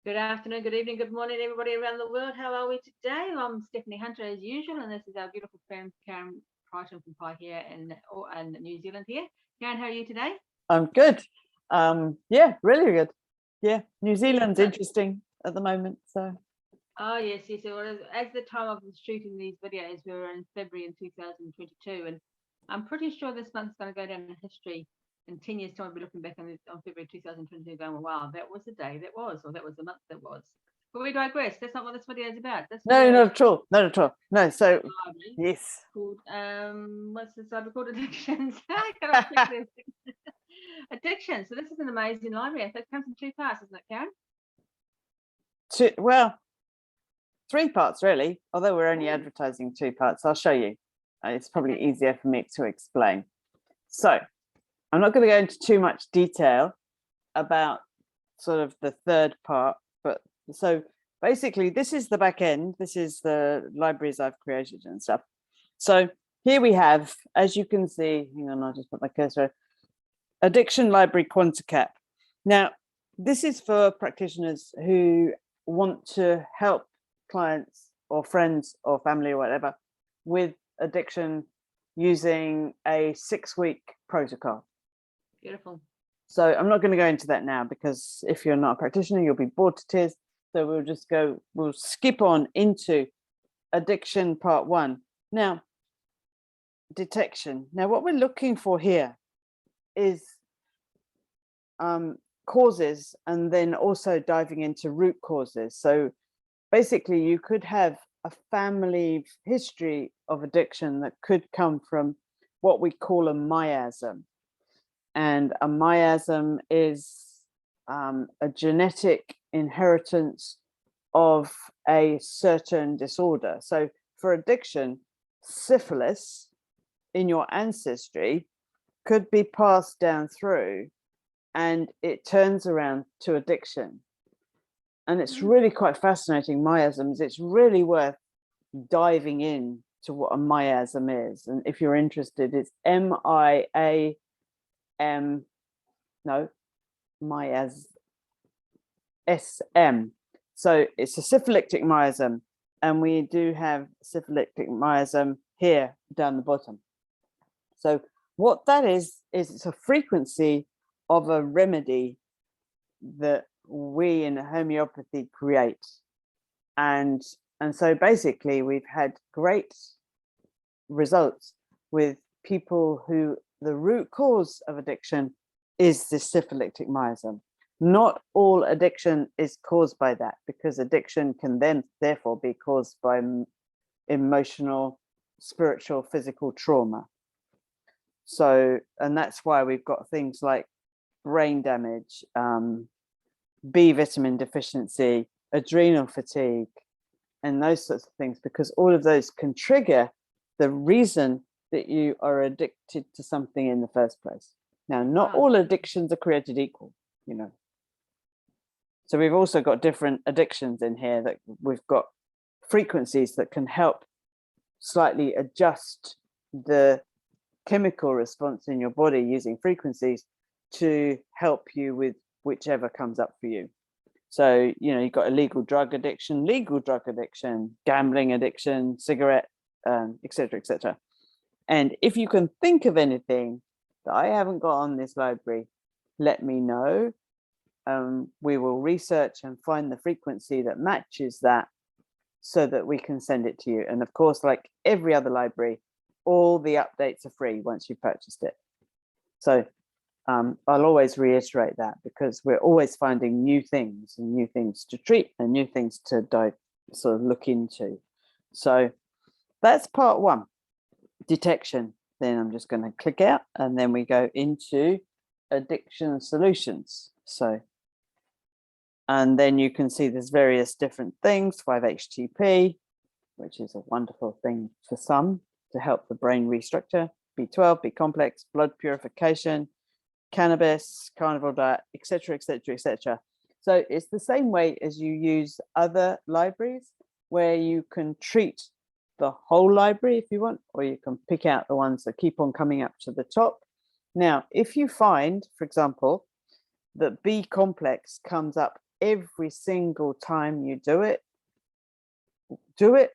Good afternoon, good evening, good morning, everybody around the world. How are we today? I'm Stephanie Hunter, as usual, and this is our beautiful friend Karen Crichton from Pi here in New Zealand here. Karen, how are you today? I'm good. Yeah, really good. Yeah, New Zealand's Excellent. interesting at the moment. So. Oh yes, yes. So as the time of shooting these videos, we were in February in 2022, and I'm pretty sure this month's going to go down in history. In 10 years' time, we'll be looking back on February 2022, going, "Wow, that was the day that was, or that was the month that was." But we digress. That's not what this video is about. This No, video not is at all. Not at all. No. So yes. called what's this library called? Addictions. I cannot think of Addictions. So this is an amazing library. I think it comes in two parts, isn't it, Karen? Well, three parts really. Although we're only advertising two parts, I'll show you. It's probably easier for me to explain. So I'm not going to go into too much detail about sort of the third part, but so basically this is the back end. This is the libraries I've created and stuff. So here we have, as you can see, hang on, I'll just put my cursor, Addiction Library QuantiCap. Now, this is for practitioners who want to help clients or friends or family or whatever with addiction using a 6-week protocol. Beautiful. So I'm not going to go into that now, because if you're not a practitioner, you'll be bored to tears. So we'll skip on into addiction part 1. Now, detection. Now, what we're looking for here is causes, and then also diving into root causes. So basically, you could have a family history of addiction that could come from what we call a miasm. And a miasm is a genetic inheritance of a certain disorder. So for addiction, syphilis in your ancestry could be passed down through, and it turns around to addiction. And it's really quite fascinating, miasms. It's really worth diving in to what a miasm is. And if you're interested, it's miasm. So it's a syphilitic miasm, and we do have syphilitic miasm here down the bottom. So what that is it's a frequency of a remedy that we in homeopathy create. And so basically we've had great results with people who the root cause of addiction is this syphilitic miasm. Not all addiction is caused by that, because addiction can then therefore be caused by emotional, spiritual, physical trauma. So, and that's why we've got things like brain damage, B vitamin deficiency, adrenal fatigue, and those sorts of things, because all of those can trigger the reason that you are addicted to something in the first place. Now, not all addictions are created equal, you know. So we've also got different addictions in here, that we've got frequencies that can help slightly adjust the chemical response in your body using frequencies to help you with whichever comes up for you. So, you know, you've got illegal drug addiction, legal drug addiction, gambling addiction, cigarette, etc., etc. And if you can think of anything that I haven't got on this library, let me know. We will research and find the frequency that matches that, so that we can send it to you. And of course, like every other library, all the updates are free once you've purchased it. So I'll always reiterate that, because we're always finding new things and new things to treat and new things to sort of look into. So that's part 1, detection. Then I'm just going to click out, and then we go into addiction solutions. So, and then you can see there's various different things, 5-HTP, which is a wonderful thing for some to help the brain restructure, B12, B complex, blood purification, cannabis, carnivore diet, etc., etc., etc. So it's the same way as you use other libraries, where you can treat the whole library if you want, or you can pick out the ones that keep on coming up to the top. Now, if you find, for example, that B complex comes up every single time you do it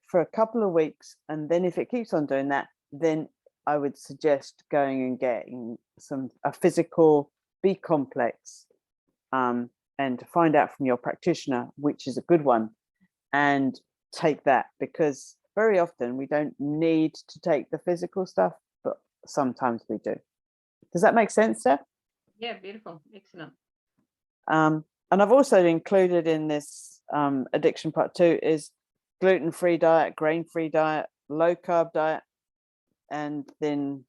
for a couple of weeks, and then if it keeps on doing that, then I would suggest going and getting a physical B complex, and to find out from your practitioner which is a good one, and take that, because very often we don't need to take the physical stuff, but sometimes we do. Does that make sense, Steph? Yeah, beautiful, excellent. And I've also included in this addiction part 2 is gluten-free diet, grain-free diet, low-carb diet, and then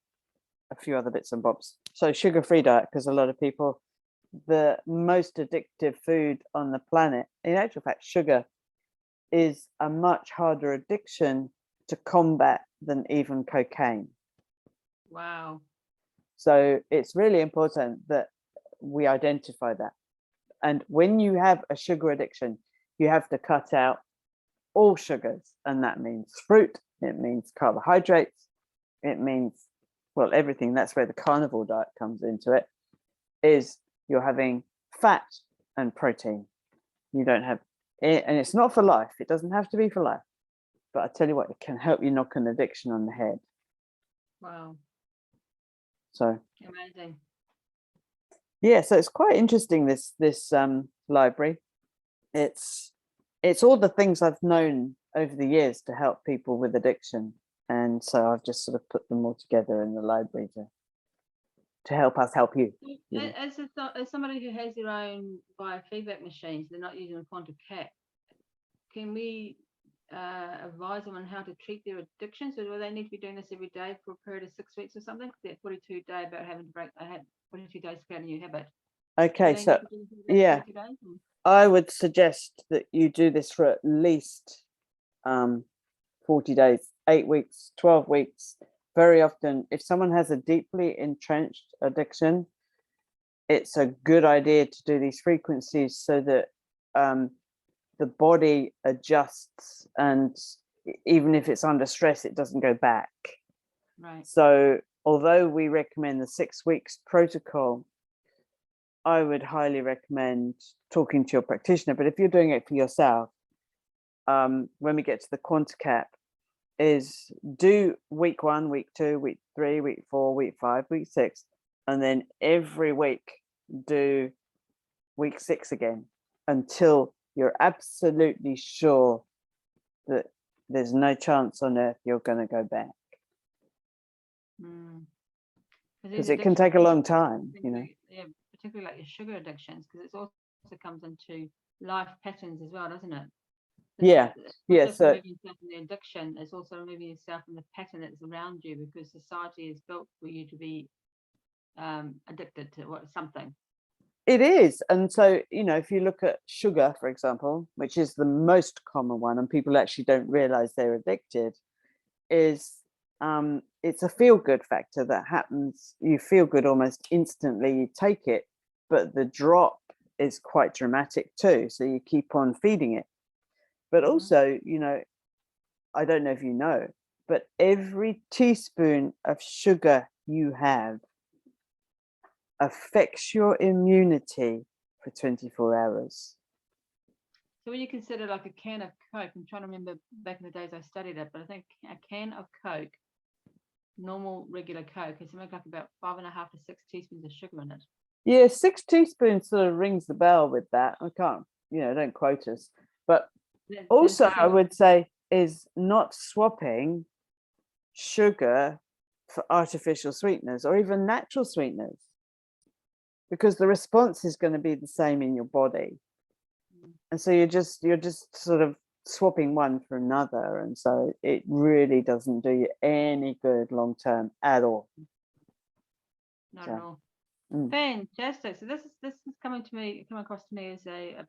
a few other bits and bobs. So sugar-free diet, because a lot of people, the most addictive food on the planet, in actual fact, sugar is a much harder addiction to combat than even cocaine. Wow. So it's really important that we identify that. And when you have a sugar addiction, you have to cut out all sugars, and that means fruit, it means carbohydrates, it means, well, everything. That's where the carnivore diet comes into it, is you're having fat and protein. You don't have it, and it's not for life. It doesn't have to be for life, but I tell you what, it can help you knock an addiction on the head. Wow. So amazing. Yeah, so it's quite interesting, this library. It's all the things I've known over the years to help people with addiction, and so I've just sort of put them all together in the library to help us help you. As somebody who has their own biofeedback machines, they're not using a quantum cap, can we advise them on how to treat their addictions, or do they need to be doing this every day for a period of 6 weeks or something? That 42 day about having to break, I had 42 days to create a new habit. Okay, so yeah, I would suggest that you do this for at least 40 days, 8 weeks, 12 weeks. Very often, if someone has a deeply entrenched addiction, it's a good idea to do these frequencies so that the body adjusts, and even if it's under stress, it doesn't go back. Right. So although we recommend the 6 weeks protocol, I would highly recommend talking to your practitioner. But if you're doing it for yourself, when we get to the QuantiCap, is do week 1, week 2, week 3, week 4, week 5, week 6, and then every week do week 6 again until you're absolutely sure that there's no chance on earth you're going to go back. Because it can take a long time, you know. Yeah, particularly like your sugar addictions, because it also comes into life patterns as well, doesn't it? Yeah, yeah. So removing yourself from the addiction, it's also removing yourself from the pattern that's around you, because society is built for you to be addicted to something. It is. And so, you know, if you look at sugar, for example, which is the most common one, and people actually don't realize they're addicted, is it's a feel-good factor that happens. You feel good almost instantly, you take it, but the drop is quite dramatic too. So you keep on feeding it. But also, you know, I don't know if you know, but every teaspoon of sugar you have affects your immunity for 24 hours. So when you consider like a can of Coke, I'm trying to remember back in the days I studied it, but I think a can of Coke, normal regular Coke, is something like about 5.5 to 6 teaspoons of sugar in it. Yeah, 6 teaspoons sort of rings the bell with that. I can't, you know, don't quote us. But also, I would say, is not swapping sugar for artificial sweeteners or even natural sweeteners, because the response is going to be the same in your body. And so you're just sort of swapping one for another, and so it really doesn't do you any good long term at all. Not at all. Fantastic. So this is come across to me as a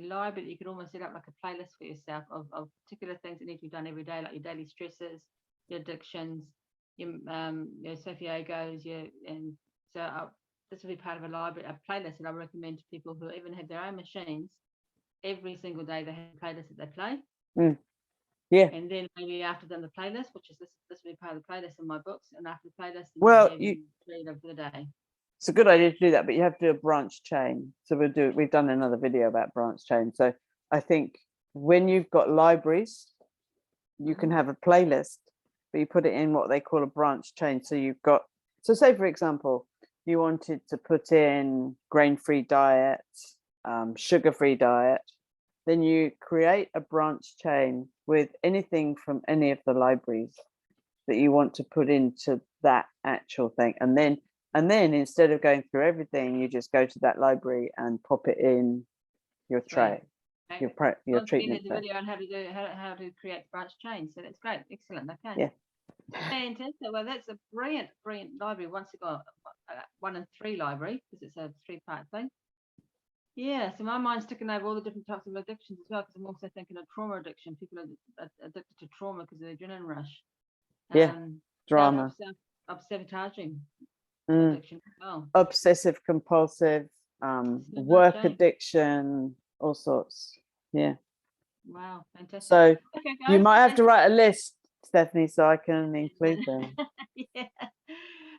library that you could almost set up like a playlist for yourself of particular things that need to be done every day, like your daily stresses, your addictions, your Sofiagos, and so this will be part of a playlist that I recommend to people who even have their own machines. Every single day they have a playlist that they play. Yeah. And then maybe after done the playlist, which is this will be part of the playlist in my books, and after the playlist, well, you read of the day. it's a good idea to do that, but you have to do a branch chain. So we've done another video about branch chain. So I think when you've got libraries, you can have a playlist, but you put it in what they call a branch chain. So you've got, so say for example, you wanted to put in grain-free diet, sugar-free diet, then you create a branch chain with anything from any of the libraries that you want to put into that actual thing. And then instead of going through everything, you just go to that library and pop it in your tray, your treatment there's a tray. video on how to create branch chains. So that's great. Excellent. Okay. Yeah. Fantastic. Well, that's a brilliant library. Once you've got 1 and 3 library, because it's a 3-part thing. Yeah, so my mind's ticking over all the different types of addictions as well, because I'm also thinking of trauma addiction. People are addicted to trauma because of the adrenaline rush. Yeah, drama. Self-sabotaging addiction as well. Obsessive compulsive, work addiction, all sorts. Yeah. Wow, fantastic. So okay, you guys, might have to write a list, Stephanie, so I can include them. yeah.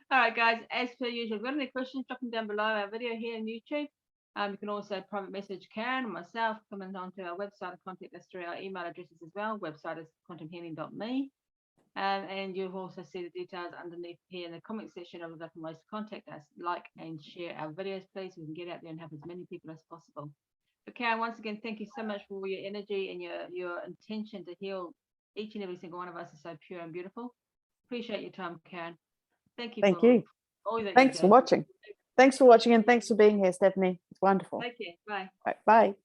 All right, guys, as per usual, if you've got any questions, drop them down below our video here on YouTube. You can also private message Karen and myself, comment onto our website and contact us through our email addresses as well. Website is quantumhealing.me. And you'll also see the details underneath here in the comment section of the ways to contact us. Like and share our videos, please. We can get out there and help as many people as possible. But Karen, once again, thank you so much for your energy and your intention to heal. Each and every single one of us is so pure and beautiful. Appreciate your time, Karen. Thank you. Thank you. Thanks for watching. Thanks for watching, and thanks for being here, Stephanie. It's wonderful. Take care. Bye. Right, bye.